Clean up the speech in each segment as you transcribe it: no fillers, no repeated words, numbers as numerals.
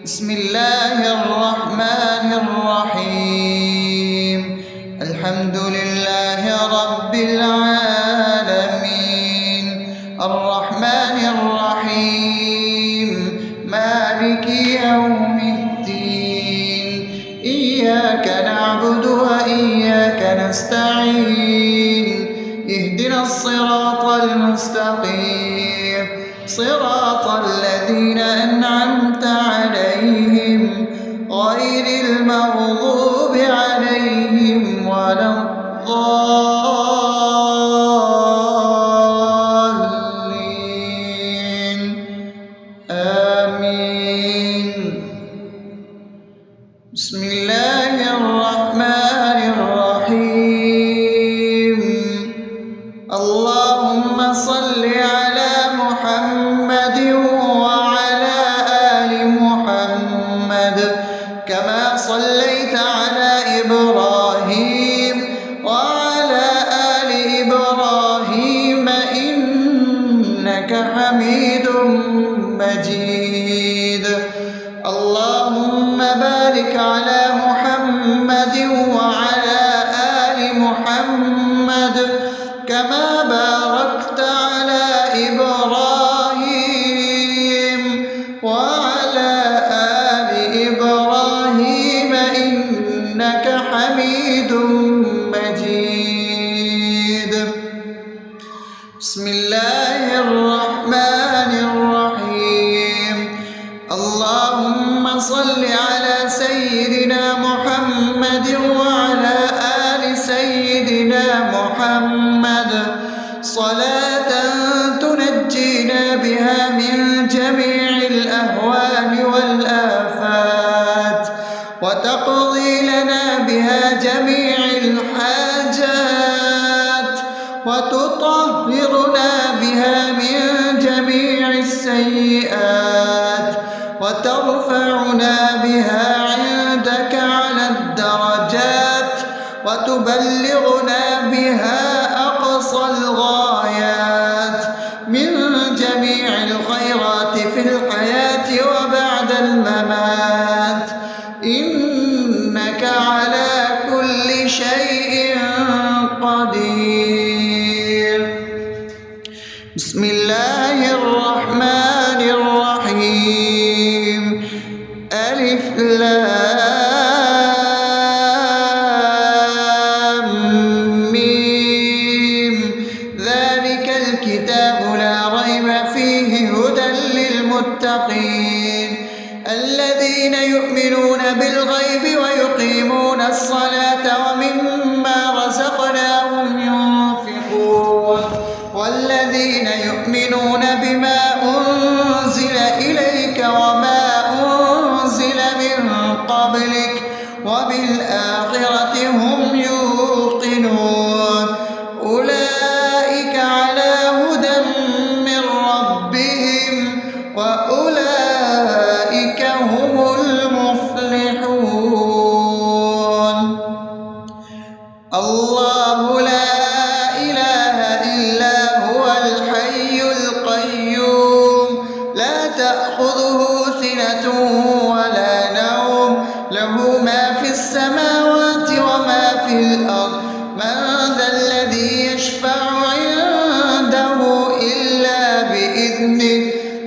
بسم الله الرحمن الرحيم. الحمد لله رب العالمين، الرحمن الرحيم، مالك يوم الدين. إياك نعبد وإياك نستعين، اهدنا الصراط المستقيم، صراط الذين أنعمت عليهم غير المغضوب عليهم ولا الضالين. آمين. بسم الله الرحمن الرحيم. اللهم صل على محمد وعلى آل محمد كما صليت على إبراهيم وعلى آل إبراهيم إنك حميد مجيد. اللهم بارك على محمد وعلى آل محمد كما باركت على إبراهيم وعلى آل إبراهيم إنك حميد مجيد. بسم الله الرحمن الرحيم. اللهم صل على سيدنا محمد وعلى آل سيدنا محمد صلاة تنجينا بها من جميع الأهوال والآفات، وتقضي لنا بها جميع الحاجات، وتطهرنا بها من جميع السيئات، وترفعنا بها عندك على الدرجات، وتبلغنا بها أقصى الغايات من جميع الخيرات في الحياة وبعد الممات، إنك على كل شيء قدير. بسم الله الرحمن الرحيم. ألف لام ميم. ذلك الكتاب لا ريب فيه هدى للمتقين الذين يؤمنون بالغيب ويقيمون الصلاة ومما رزقناهم ينفقون والذين يؤمنون بما أنزل إليك وما أنزل من قبلك وبالآخرة هم يوقنون أولئك على هدى من ربهم وأولئك هم المفلحون. الله لا إله إلا هو الحي القيوم لا تأخذه سنة ولا نوم له ما في السماوات وما في الأرض. من ذا الذي يشفع عنده إلا بإذنه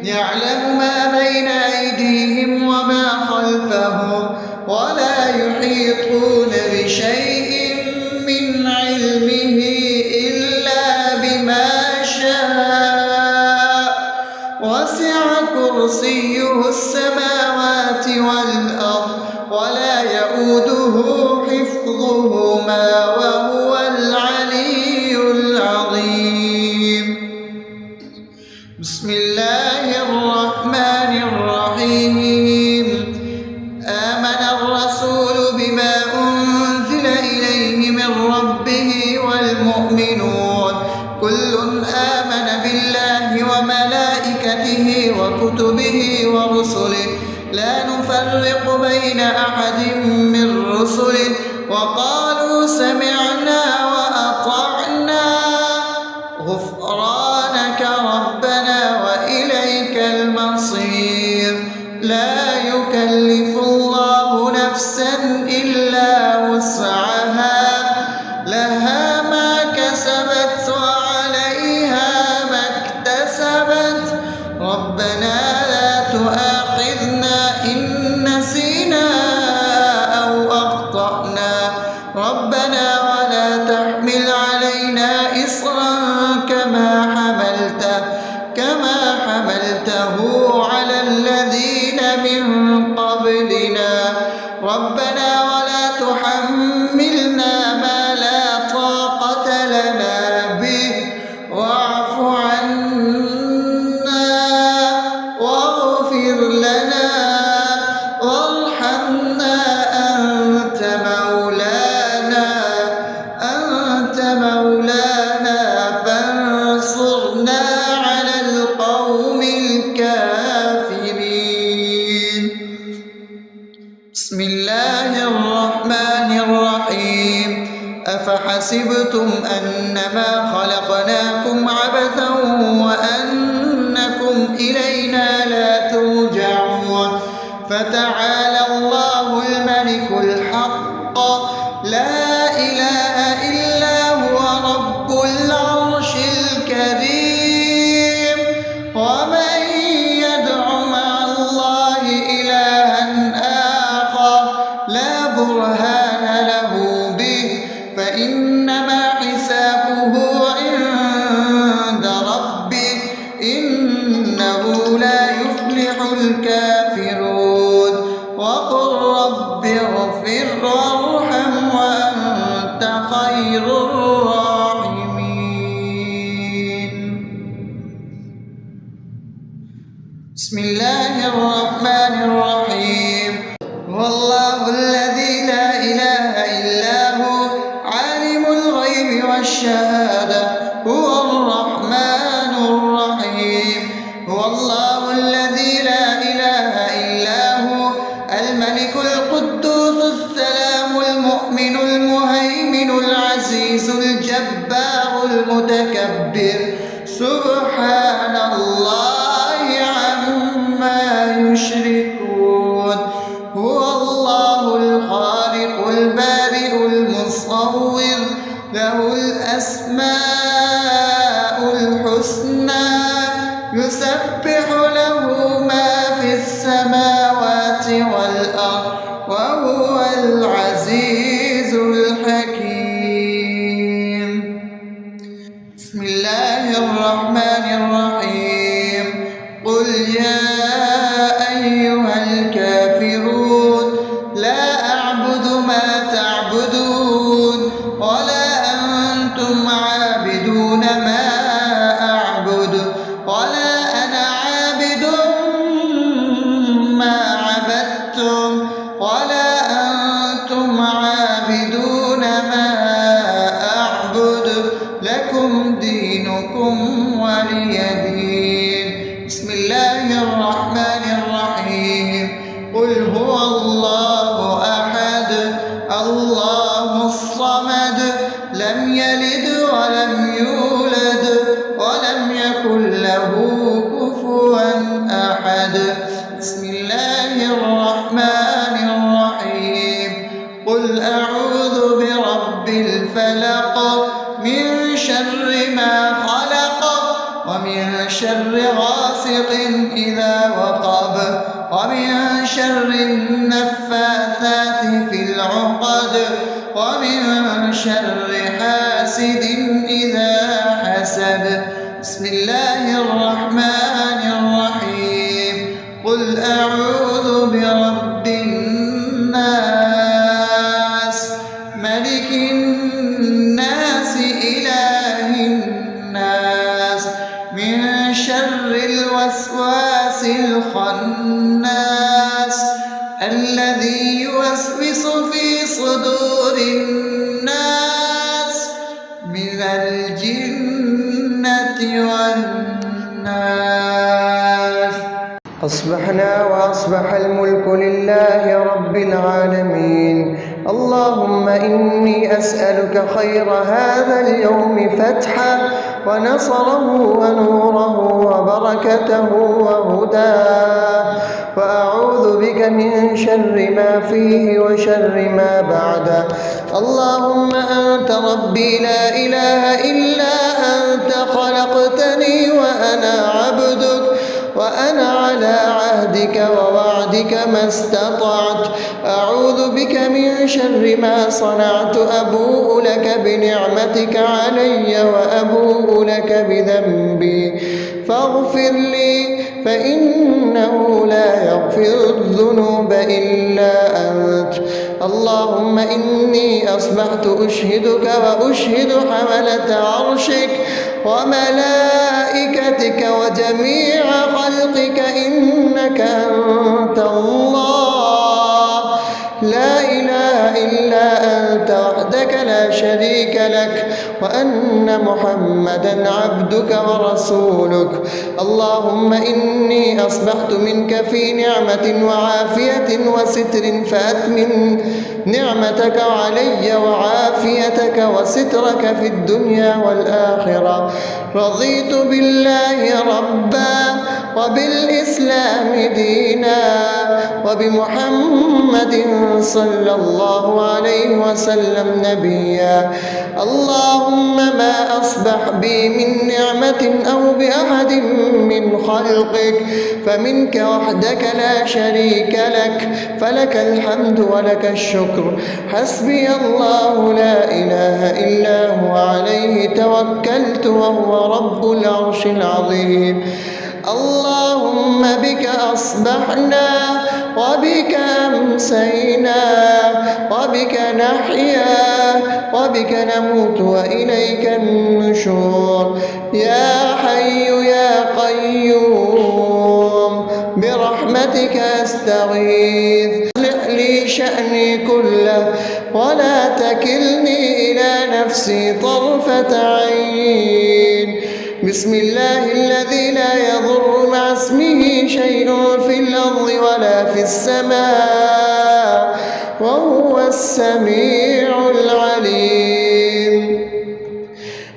يعلم ما بين أيديهم وما خلفهم ولا يحيطون بشيء من علمه إلا بما شاء وسع كرسيه السماوات والأرض ولا يؤوده حفظهما وهو العلي العظيم. بسم الله الرحمن الرحيم. آمن الرسول بما أنزل إليه من ربه والمؤمنون كل آمن بالله وملائكته وكتبه ورسله لا نفرق بين أحد من رسله وقالوا سمعنا وأطعنا غفرانك ربنا وإليك المصير. لا يكلف يكلف الله نفسا إلا وسعها لها ما كسبت وعليها ما اكتسبت ربنا لا تؤاخذنا إن نسينا أو أخطأنا ربنا ولا تحمل علينا إصرا كما حملته على الذين من قبلنا ربنا ولا تحملنا ما لا طاقة لنا به واعف عنا واغفر لنا وارحمنا أنت مولانا فانصرنا على القوم الكافرين. بسم الله الرحمن الرحيم أفحسبتم أنما خلقناكم عبثا وأنكم إلينا لا ترجعون فتعالى الله الملك الحق لا إله إلا هو رب العرش الكريم ومن يدع مع الله إلها آخر لا برهان له به فإنما حسابه عند ربه إنه لا يفلح الكافرون وقل رب اغفر وارحم وأنت خير الراحمين. بسم الله الرحمن الرحيم هو الله الذي لا إله إلا هو عالم الغيب والشهادة هو الرحمن الرحيم هو الله الذي لا إله إلا هو الملك القدوس السلام المؤمن المهيمن العزيز الجبار المتكبر سبحان الله عما يشركون هو الله الخالق البارئ المصور له الأسماء الحسنى يسبح له ما في السماوات والأرض وهو العزيز الحكيم. بسم الله الرحمن الرحيم قل يا أيها الكافرون لا أعبد ما تعبدون ولا أنتم عابدون ما أعبد ولا أنا عابد ما عبدتم ولا أنتم عابدون ما أعبد لكم دينكم ولي دين. بسم الله الرحمن الرحيم قل هو الله أحد الله الصمد لم يلد ولم يولد ولم يكن له كفوا أحد. بسم الله الرحمن الرحيم قل أعوذ برب الفلق من شر ما خلق ومن شر غاسق إذا وقب ومن شر النفاثات في العقد ومن شر حاسد إذا حسد. بسم الله الرحمن الرحيم قل أعوذ برب الناس ملك الناس إله الناس من شر الوسواس الخناس الذي يوسوس في صدور الناس من الجنة والناس. أصبحنا وأصبح الملك لله رب العالمين. اللهم إني أسألك خير هذا اليوم فتحه ونصره ونوره وبركته وهداه، وأعوذ بك من شر ما فيه وشر ما بعده. اللهم أنت ربي لا إله إلا أنت، خلقتني وأنا عبدك، وأنا على عهدك ووعدك ما استطعت. أعوذ بك من شر ما صنعت، أبوء لك بنعمتك علي وأبوء لك بذنبي، فاغفر لي فإنه لا يغفر الذنوب إلا أنت. اللهم إني أصبحت أشهدك وأشهد حملة عرشك وملائكتك وجميع خلقك إنك أنت الله، لا إله إلا أنت وحدك لا شريك لك، وأن محمدا عبدك ورسولك. اللهم إني أصبحت منك في نعمة وعافية وستر، فأتمم نعمتك علي وعافيتك وسترك في الدنيا والآخرة. رضيت بالله ربا وبالإسلام دينا وبمحمد صلى الله عليه وسلم نبيا. اللهم ما أصبح بي من نعمة أو بأحد من خلقك فمنك وحدك لا شريك لك، فلك الحمد ولك الشكر. حسبي الله لا إله إلا هو، عليه توكلت وهو رب العرش العظيم. اللهم بك أصبحنا وبك أمسينا وبك نحيا وبك نموت وإليك النشور. يا حي يا قيوم برحمتك أستغيث، أصلح لي شأني كله ولا تكلني إلى نفسي طرفة عين. بسم الله الذي لا يضر مع اسمه شيء في الأرض ولا في السماء وهو السميع العليم.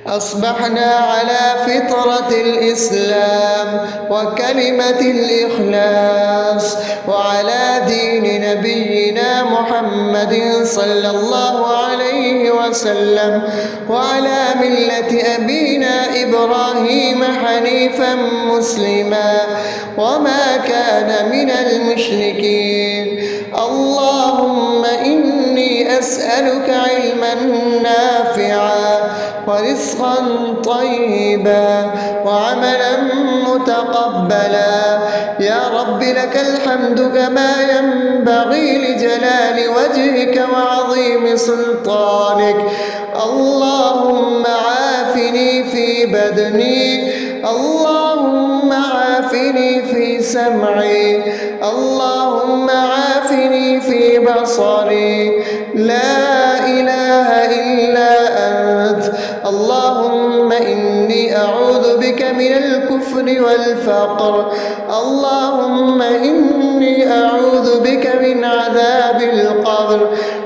أصبحنا على فطرة الإسلام وكلمة الإخلاص وعلى دين نبينا محمد صلى الله عليه وسلم وعلى ملة أبينا إبراهيم حنيفا مسلما وما كان من المشركين. اللهم إني أسألك علما نافعا ورزقا طيبا وعملا متقبلا. يا رب لك الحمد كما ينبغي لجلال وجهك وعظيم سلطانك. اللهم عافني في بدني، اللهم عافني في سمعي، اللهم عافني في بصري. لا إله إلا أنت. اللهم إني أعوذ بك من الكفر والفقر. اللهم إني أعوذ بك من عذاب القبر.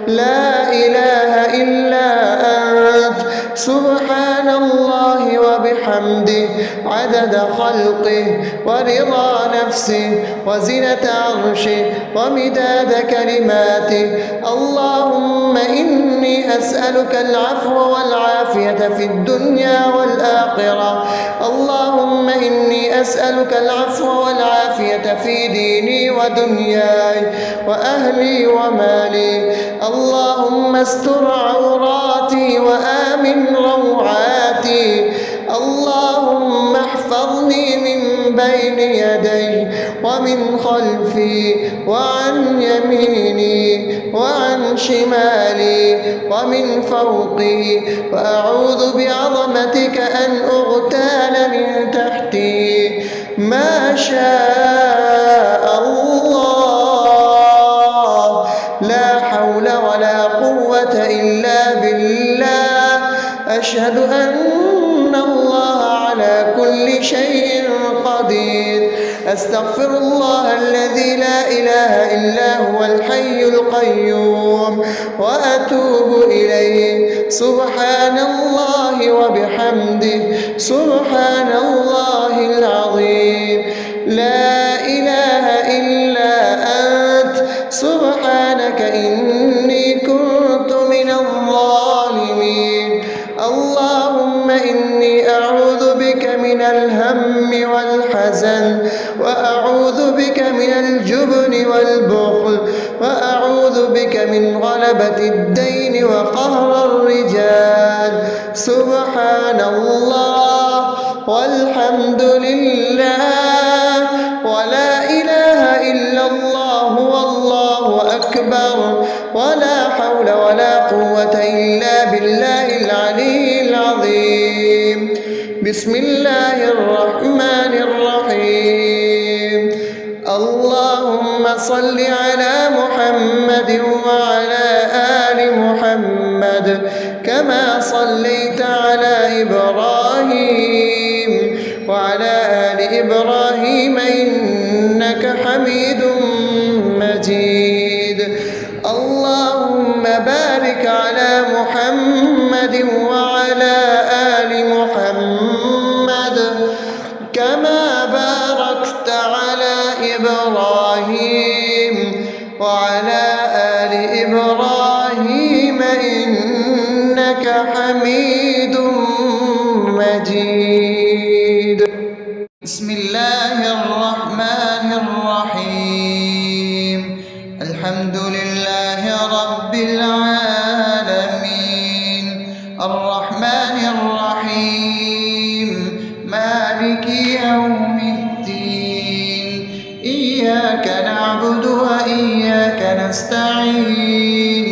لا إله إلا أنت. سبحان الله وبحمده عدد خلقه ورضا نفسه وزنة عرشه ومداد كلماته. اللهم إني أسألك العفو والعافية في الدنيا والآخرة. اللهم إني أسألك العفو والعافية في ديني ودنياي وأهلي ومالي. اللهم استر عوراتي وآمن روعاتي. اللهم احفظني من بين يدي ومن خلفي وعن يميني وعن شمالي ومن فوقي، وأعوذ بعظمتك أن أغتال من تحتي. ما شاء الله، لا حول ولا قوة إلا بالله. أشهد أن الله على كل شيء قدير. أستغفر الله الذي لا إله إلا هو الحي القيوم وأتوب إليه. سبحان الله وبحمده سبحان الله العظيم. لا إله إلا أنت سبحانك إني كنت من الظالمين. اللهم إني أعوذ بك من الهم والحزن، وأعوذ بك من الجبن والبخل، وأعوذ بك من غلبة الدين وقهر الرجال. سبحان الله والحمد لله ولا إله إلا الله والله أكبر ولا حول ولا قوة إلا بالله العلي العظيم. بسم الله الرحمن الرحيم. اللهم صل على محمد وعلى آل محمد كما صليت على إبراهيم وعلى آل إبراهيم إنك حميد مجيد. اللهم بارك على محمد وعلى آل محمد كما باركت على إبراهيم وعلى آل إبراهيم إنك حميد مجيد. بسم الله الرحمن الرحيم. الحمد لله رب العالمين الرحمن الرحيم مالك يوم الدين. إياك نعبد وإياك نستعين.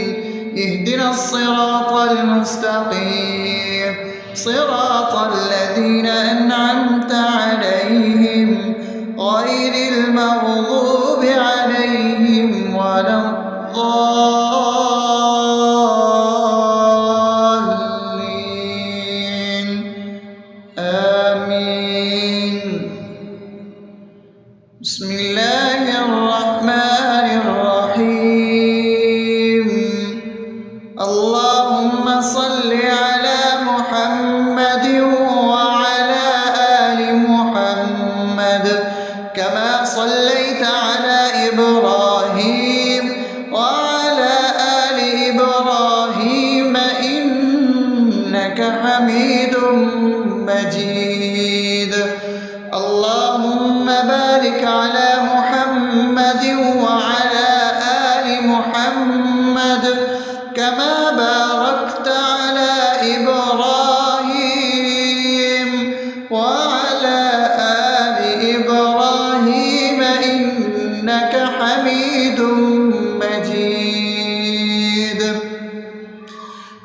اهدنا الصراط المستقيم صراط الذين أنعمت عليهم غير المغضوب عليهم ولا الضالين. آمين. بسم الله الرحمن الرحيم. اللهم صل على محمد وعلى آل محمد كما صليت على إبراهيم وعلى آل إبراهيم إنك حميد مجيد. اللهم بارك على محمد وعلى آل محمد كما باركت على إبراهيم وعلى آل إبراهيم إنك حميد مجيد.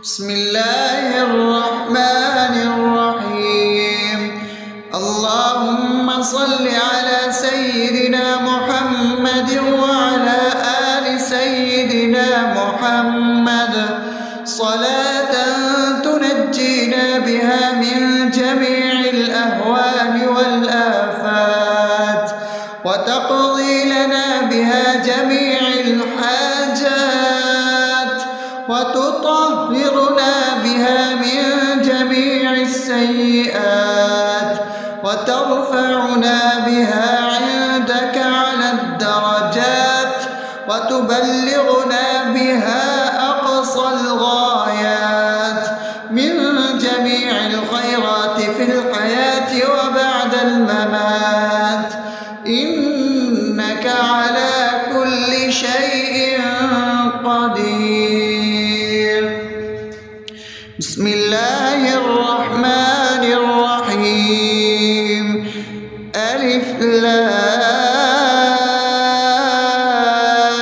بسم الله الرحمن الرحيم. اللهم صل على سيدنا محمد وعلى آل سيدنا محمد صلاة تنجينا بها من جميع الأهوال والآفات وتقضي لنا بها جميع الحاجات وتطهرنا بها من جميع السيئات وترفعنا بها عندك على الدرجات وتبلغنا بها أقصى الغايات من جميع الخيرات في الحياة وبعد الممات إنك على كل شيء قدير. بسم الله الرحمن الرحيم. ألف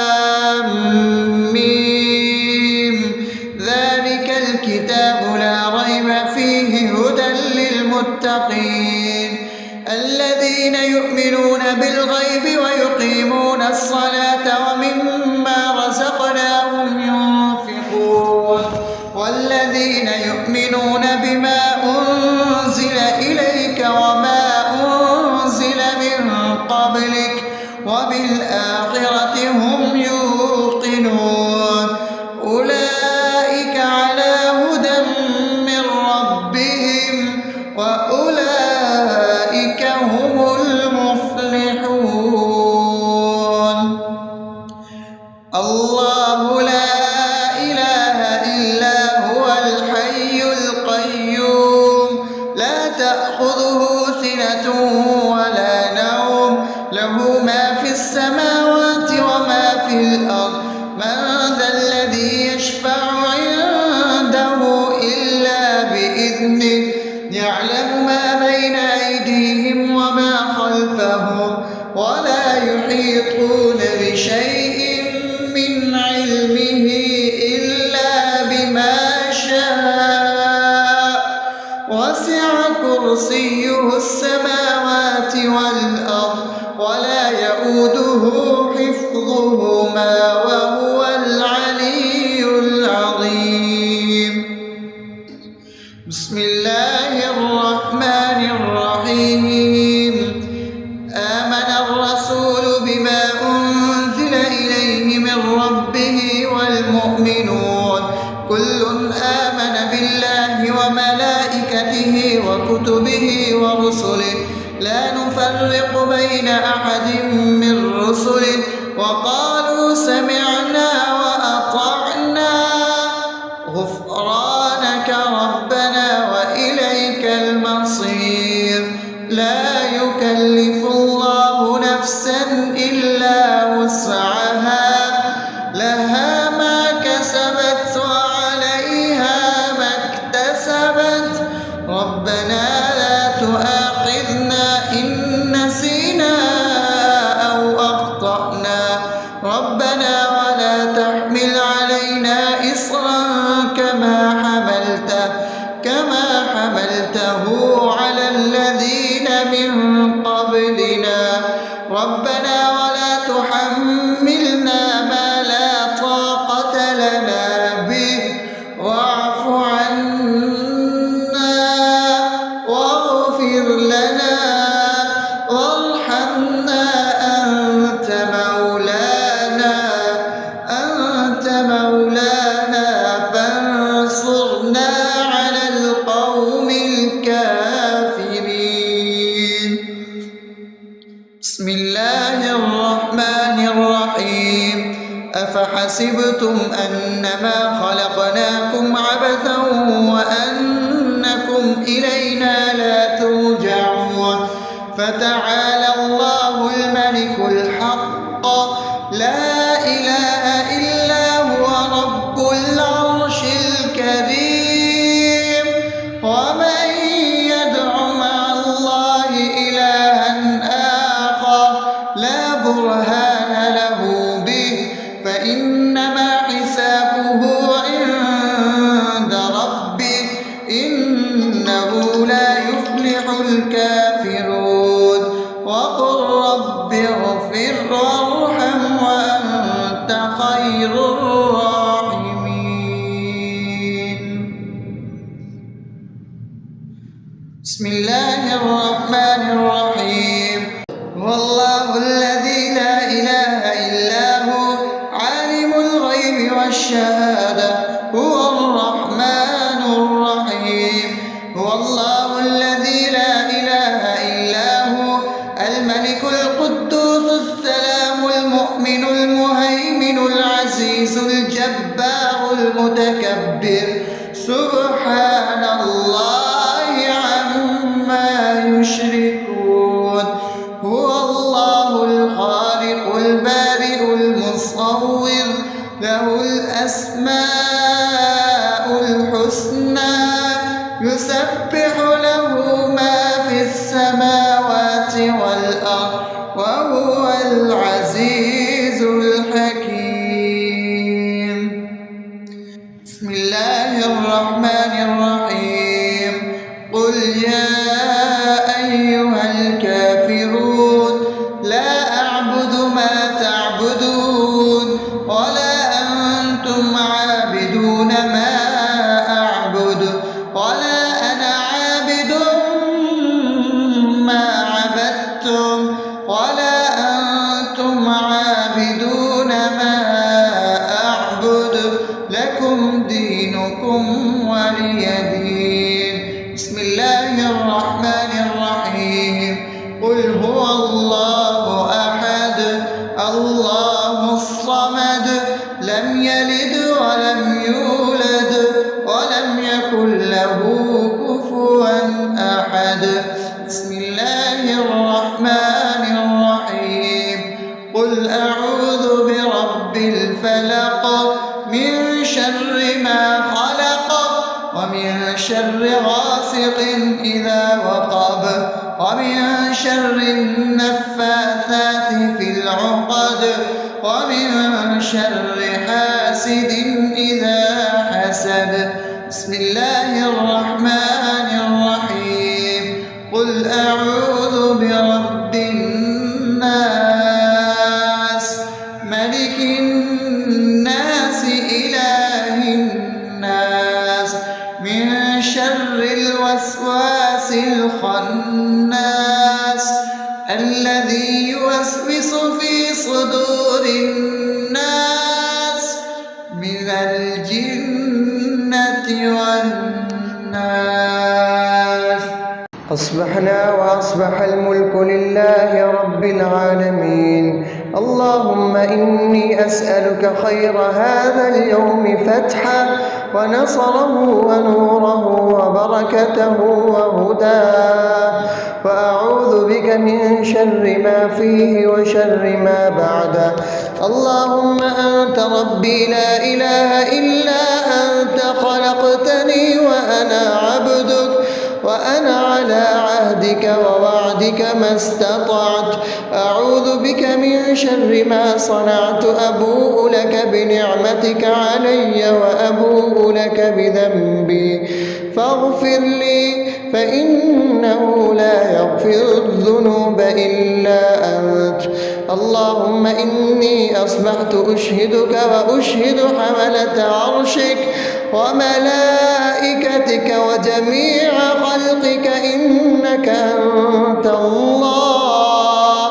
لام ميم. ذلك الكتاب لا ريب فيه هدى للمتقين الذين يؤمنون بالغيب ويقيمون الصلاة ومما رزقناهم ينفقون. الله لا إله إلا هو الحي القيوم لا تأخذه سنة ولا نوم له ما في السماوات وما في الأرض من ذا الذي يشفع عنده إلا بإذنه يعلم ما بين أيديهم وما خلفهم ولا يحيطون بشيء من علمه إلا بما شاء وسع كرسيه السماوات والأرض ولا يئوده حفظهما وهو العلي العظيم بسم الله الرحمن الرحيم آمن الرسول بما أنزل إليه من ربه والمؤمنون كل آمن بالله وملائكته وكتبه ورسله لا نفرق بين أحد من رسله وقالوا سمعنا وأطعنا غفرانك ربنا وإليك المصير لا يكلف الله نفسا إلا وسعها لها ما كسبت وعليها ما اكتسبت ربنا لا تؤاخذنا إن نسينا أو أخطأنا ربنا ولا تحمل علينا إصرا كما حملته على الذين من قبلنا ربنا ولا تحملنا ما لا طاقة لنا به واعف عنا واغفر لنا وارحمنا أنت مولانا فانصرنا على القوم الكافرين بسم الله الرحمن الرحيم أفحسبتم أنما خلقناكم عبثا وأنكم إلينا لا ترجعون فتعالى الله الملك الحق لا إله إلا هو رب العرش الكريم ومن يدع مع الله إلها آخر لا برهان له به فإنما حسابه عند ربه إنه لا يفلح الكافرون وقل رب اغفر وارحم وأنت خير الراحمين بسم الله الرحمن الرحيم هو الله الذي لا إله إلا هو عالم الغيب والشهادة هو الرحمن الرحيم هو الله الذي لا إله إلا هو الملك القدوس السلام المؤمن المهيمن العزيز الجبار المتكبر سبحان الله عما يشركون هو الله الخالق البارئ المصور له الأسماء الحسنى يسبح له ما في السماوات والأرض وهو العزيز الحكيم بسم الله الرحمن الرحيم قل يا أيها الكافرون لا أعبد ما تعبدون ولا أنتم عابدون ما أعبد ولا أنا عابد ما عبدتم ولا أنتم عابدون ما أعبد لكم دينكم ولي دين بسم الله الرحمن الرحيم قل هو الله أحد الله الصمد لم يلد ولم يولد ولم يكن له كفوا أحد. بسم الله الرحمن الرحيم. قل أعوذ برب الفلق من شر ما خلق ومن شر غاسق إذا وقب ومن شر النفاثات في العقد ومن شر حاسد إذا حسد. بسم الله الرحمن الرحيم. قل أعوذ برب الناس ملك الناس إله الناس من شر الوسواس الخناس الذي يوسوس في صدور الناس من الجنة والناس. أصبحنا وأصبح الملك لله رب العالمين. اللهم إني أسألك خير هذا اليوم فتحه ونصره ونوره وبركته وهداه، وأعوذ بك من شر ما فيه وشر ما بعده. اللهم أنت ربي لا إله إلا أنت، خلقتني وأنا عبدك وأنا على عهدك ووعدك ما استطعت. أعوذ بك من شر ما صنعت. أبوء لك بنعمتك علي وأبوء لك بذنبي فاغفر لي، فإنه لا يغفر الذنوب إلا أنت. اللهم إني أصبحت أشهدك وأشهد حملة عرشك وملائكتك وجميع خلقك إنك أنت الله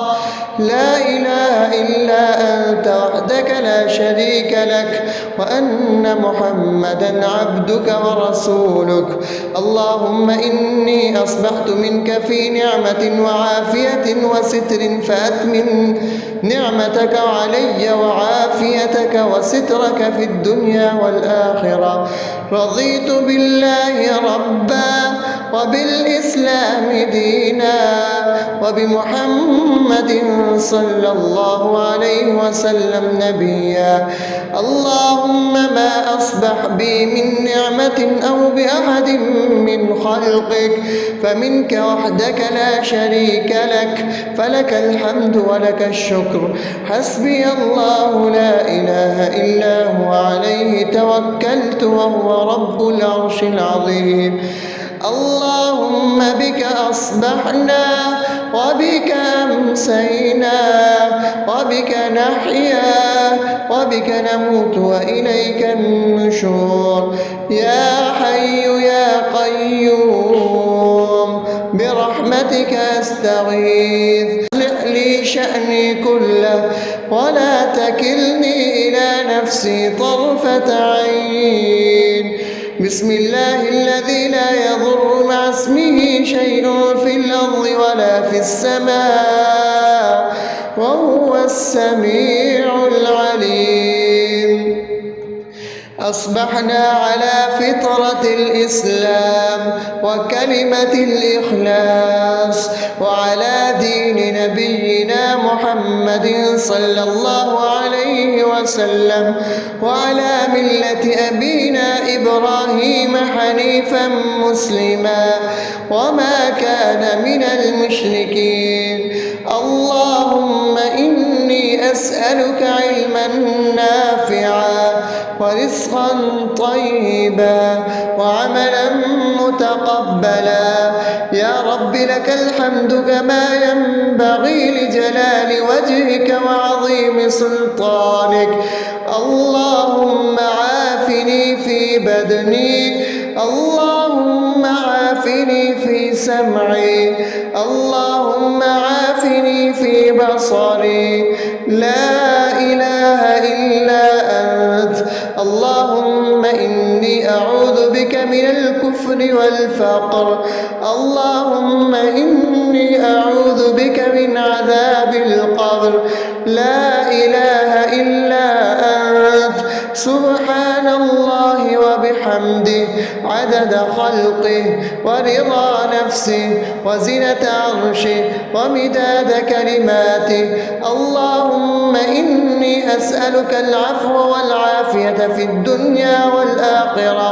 لا إله إلا أنت وحدك لا شريك لك، وأن محمدا عبدك ورسولك. اللهم إني أصبحت منك في نعمة وعافية وستر، فأتمم نعمتك علي وعافيتك وسترك في الدنيا والآخرة. رضيت بالله ربا وبالإسلام دينا وبمحمد صلى الله عليه وسلم نبيا. اللهم ما أصبح بي من نعمة أو بأحد من خلقك فمنك وحدك لا شريك لك، فلك الحمد ولك الشكر. حسبي الله لا إله إلا هو عليه توكلت وهو رب العرش العظيم. اللهم بك أصبحنا وبك أمسينا وبك نحيا وبك نموت وإليك النشور. يا حي يا قيوم برحمتك أستغيث. أصلح لي شأني كله ولا تكلني إلى نفسي طرفة عين. بسم الله الذي لا يضر مع اسمه شيء في الأرض ولا في السماء وهو السميع العليم. أصبحنا على فطرة الإسلام وكلمة الإخلاص وعلى دين نبينا محمد صلى الله عليه وسلم وعلى ملة أبينا إبراهيم حنيفا مسلما وما كان من المشركين. اللهم إني أسألك علما نافعا ورزقا طيبا وعملا متقبلا. يا رب لك الحمد كما ينبغي لجلال وجهك وعظيم سلطانك. اللهم عافني في بدني، اللهم عافني في سمعي، اللهم عافني في بصري. لا إله إلا أنت. اللهم إني أعوذ بك من الكفر والفقر. اللهم إني أعوذ بك من عذاب القبر. لا إله إلا أنت. سبحان الله وبحمده عدد خلقه ورضا نفسه وزنة عرشه ومداد كلماته. اللهم إني أسألك العفو والعافية في الدنيا والآخرة.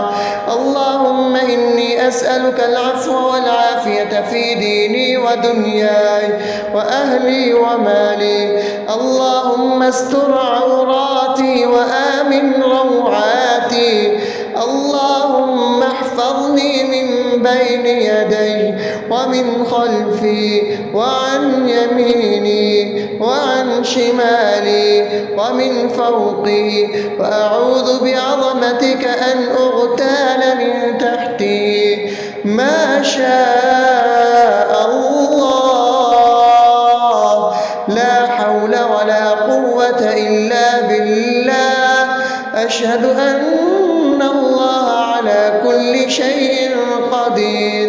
اللهم إني أسألك العفو والعافية في ديني ودنياي وأهلي ومالي. اللهم استر عوراتي وآمن روعاتي. اللهم احفظني من بين يدي ومن خلفي وعن يميني وعن شمالي ومن فوقي، وأعوذ بعظمتك أن أغتال من تحتي. ما شاء الله، لا حول ولا قوة إلا بالله. أشهد أن الله على كل شيء قدير.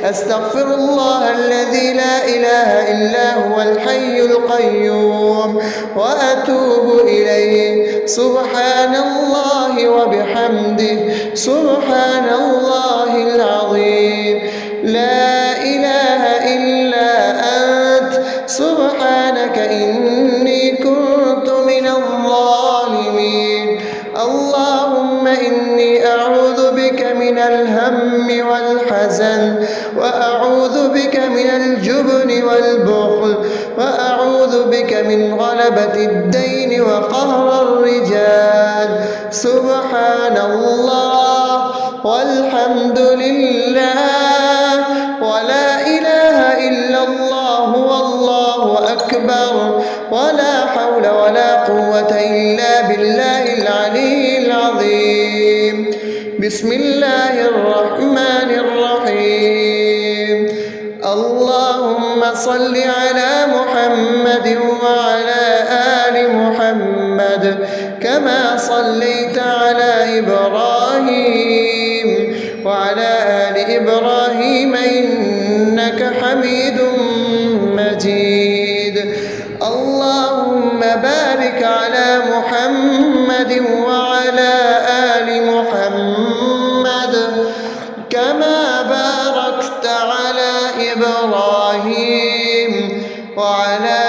أستغفر الله الذي لا إله إلا هو الحي القيوم وأتوب إليه. سبحان الله وبحمده سبحان الله العظيم. لا إله إلا أنت سبحانك إني كنت من الظالمين. اللهم إني أعوذ بك من الهم والحزن، وأعوذ بك من الجبن والبخل، وأعوذ بك من غلبة الدين وقهر الرجال. سبحان الله والحمد لله ولا إله إلا الله والله أكبر، ولا حول ولا قوة إلا بالله العلي العظيم. بسم الله الرحمن الرحيم. اللهم صل على محمد وعلى آل محمد كما صليت على إبراهيم وعلى آل إبراهيم إنك حميد مجيد. اللهم بارك على محمد وعلى آل محمد كما باركت على إبراهيم وعلى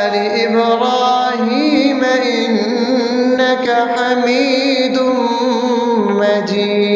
آل إبراهيم إنك حميد مجيد.